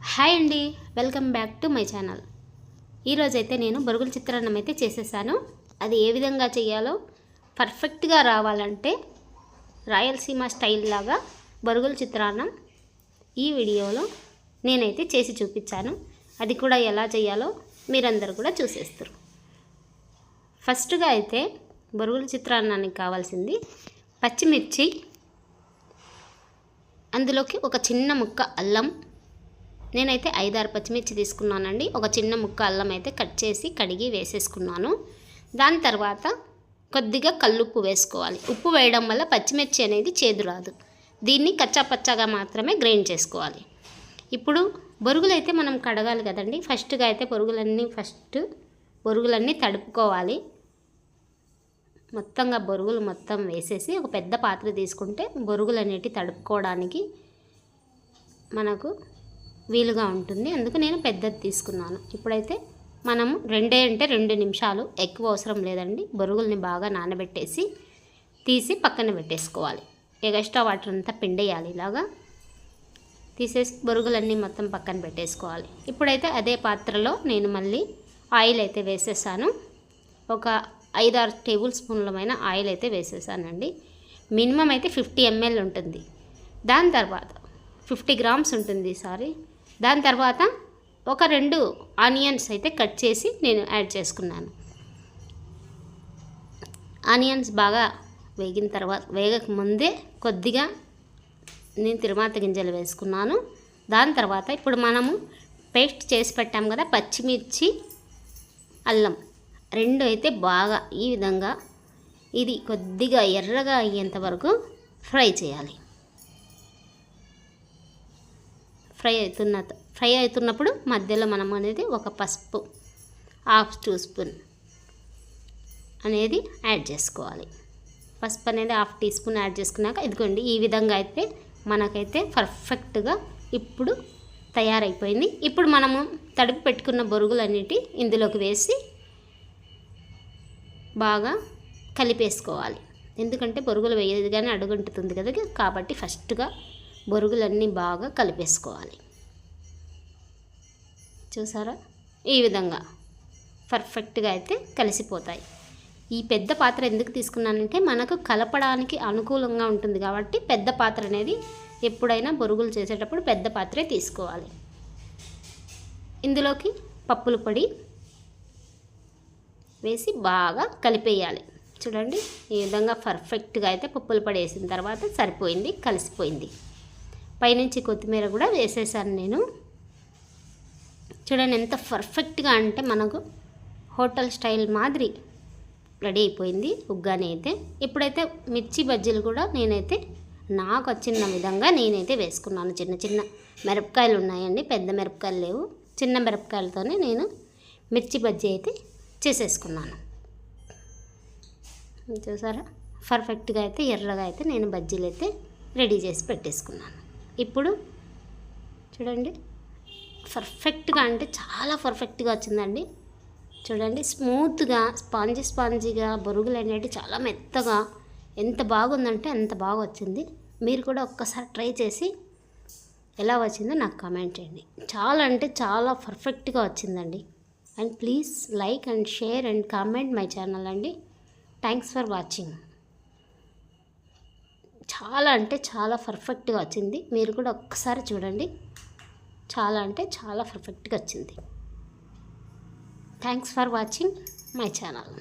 Hi అండి, welcome back to my channel. ఈరోజైతే నేను బొరుగుల చిత్రాన్నం అయితే చేసేసాను. అది ఏ విధంగా చేయాలో పర్ఫెక్ట్గా రావాలంటే రాయలసీమ స్టైల్ లాగా బొరుగుల చిత్రాన్నం ఈ వీడియోలో నేనైతే చేసి చూపించాను. అది కూడా ఎలా చేయాలో మీరందరూ కూడా చూసేస్తారు. ఫస్ట్గా అయితే బొరుగుల చిత్రాన్నానికి కావాల్సింది పచ్చిమిర్చి, అందులోకి ఒక చిన్న ముక్క అల్లం, నేనైతే 5-6 పచ్చిమిర్చి తీసుకున్నానండి. ఒక చిన్న ముక్క అల్లం అయితే కట్ చేసి కడిగి వేసేసుకున్నాను. దాని తర్వాత కొద్దిగా కల్లుప్పు వేసుకోవాలి. ఉప్పు వేయడం వల్ల పచ్చిమిర్చి అనేది చేదు రాదు. దీన్ని కచ్చాపచ్చాగా మాత్రమే గ్రైండ్ చేసుకోవాలి. ఇప్పుడు బొరుగులు అయితే మనం కడగాలి కదండి. ఫస్ట్గా అయితే బొరుగులన్నీ తడుపుకోవాలి. మొత్తంగా బొరుగులు మొత్తం వేసేసి ఒక పెద్ద పాత్ర తీసుకుంటే బొరుగులు అనేటివి తడుపుకోవడానికి మనకు వీలుగా ఉంటుంది. అందుకు నేను పెద్దది తీసుకున్నాను. ఇప్పుడైతే మనము 2 నిమిషాలు, ఎక్కువ అవసరం లేదండి, బొరుగుల్ని బాగా నానబెట్టేసి తీసి పక్కన పెట్టేసుకోవాలి. ఎక్స్ట్రా వాటర్ అంతా పిండేయాలి. ఇలాగా తీసేసి బొరుగులన్నీ మొత్తం పక్కన పెట్టేసుకోవాలి. ఇప్పుడైతే అదే పాత్రలో నేను మళ్ళీ ఆయిల్ అయితే వేసేసాను. ఒక 5-6 టేబుల్ స్పూన్లమైన ఆయిల్ అయితే వేసేసానండి. మినిమం అయితే 50 ml ఉంటుంది. దాని తర్వాత 50 గ్రామ్స్ ఉంటుంది. దాని తర్వాత ఒక 2 ఆనియన్స్ అయితే కట్ చేసి నేను యాడ్ చేసుకున్నాను. ఆనియన్స్ బాగా వేగిన తర్వాత, వేగక ముందే కొద్దిగా నేను తిరువాత గింజలు వేసుకున్నాను. దాని తర్వాత ఇప్పుడు మనము పేస్ట్ చేసి పెట్టాం కదా, పచ్చిమిర్చి, అల్లం 2 అయితే బాగా ఈ విధంగా ఇది కొద్దిగా ఎర్రగా అయ్యేంత వరకు ఫ్రై చేయాలి. ఫ్రై అవుతున్నప్పుడు మధ్యలో మనం అనేది ఒక పసుపు 1/2 టీ స్పూన్ అనేది యాడ్ చేసుకోవాలి. పసుపు అనేది 1/2 టీ స్పూన్ యాడ్ చేసుకున్నాక ఇదిగోండి ఈ విధంగా అయితే మనకైతే పర్ఫెక్ట్గా ఇప్పుడు తయారైపోయింది. ఇప్పుడు మనము తడిపి పెట్టుకున్న బొరుగులన్నిటి ఇందులోకి వేసి బాగా కలిపేసుకోవాలి. ఎందుకంటే బొరుగులు వేయగానే అడుగంటుతుంది కదా, కాబట్టి ఫస్ట్గా బొరుగులన్నీ బాగా కలిపేసుకోవాలి. చూసారా, ఈ విధంగా పర్ఫెక్ట్గా అయితే కలిసిపోతాయి. ఈ పెద్ద పాత్ర ఎందుకు తీసుకున్నానంటే మనకు కలపడానికి అనుకూలంగా ఉంటుంది కాబట్టి పెద్ద పాత్ర అనేది ఎప్పుడైనా బొరుగులు చేసేటప్పుడు పెద్ద పాత్రే తీసుకోవాలి. ఇందులోకి పప్పుల పొడి వేసి బాగా కలిపేయాలి. చూడండి ఈ విధంగా పర్ఫెక్ట్గా అయితే పప్పుల పొడి వేసిన తర్వాత సరిపోయింది, కలిసిపోయింది. పైనుంచి కొత్తిమీర కూడా వేసేసాను నేను. చూడండి ఎంత పర్ఫెక్ట్గా అంటే మనకు హోటల్ స్టైల్ మాదిరి రెడీ అయిపోయింది ఉగ్గాని అయితే. ఇప్పుడైతే మిర్చి బజ్జీలు కూడా నేనైతే నాకు వచ్చిన విధంగా నేనైతే వేసుకున్నాను. చిన్న చిన్న మిరపకాయలు ఉన్నాయండి, పెద్ద మిరపకాయలు లేవు. చిన్న మిరపకాయలతోనే నేను మిర్చి బజ్జీ అయితే చేసేసుకున్నాను. చూసారా, పర్ఫెక్ట్గా అయితే ఎర్రగా అయితే నేను బజ్జీలు అయితే రెడీ చేసి పెట్టేసుకున్నాను. ఇప్పుడు చూడండి పర్ఫెక్ట్గా అంటే చాలా పర్ఫెక్ట్గా వచ్చిందండి. చూడండి స్మూత్గా స్పాంజీగా బొరుగులు అనేవి చాలా మెత్తగా ఎంత బాగుందంటే అంత బాగా వచ్చింది. మీరు కూడా ఒక్కసారి ట్రై చేసి ఎలా వచ్చిందో నాకు కామెంట్ చేయండి. చాలా అంటే చాలా పర్ఫెక్ట్గా వచ్చిందండి. And please like and share and comment my channel అండి. Thanks for watching. చాలా అంటే చాలా పర్ఫెక్ట్గా వచ్చింది. మీరు కూడా ఒక్కసారి చూడండి. చాలా అంటే చాలా పర్ఫెక్ట్గా వచ్చింది. Thanks for watching my channel.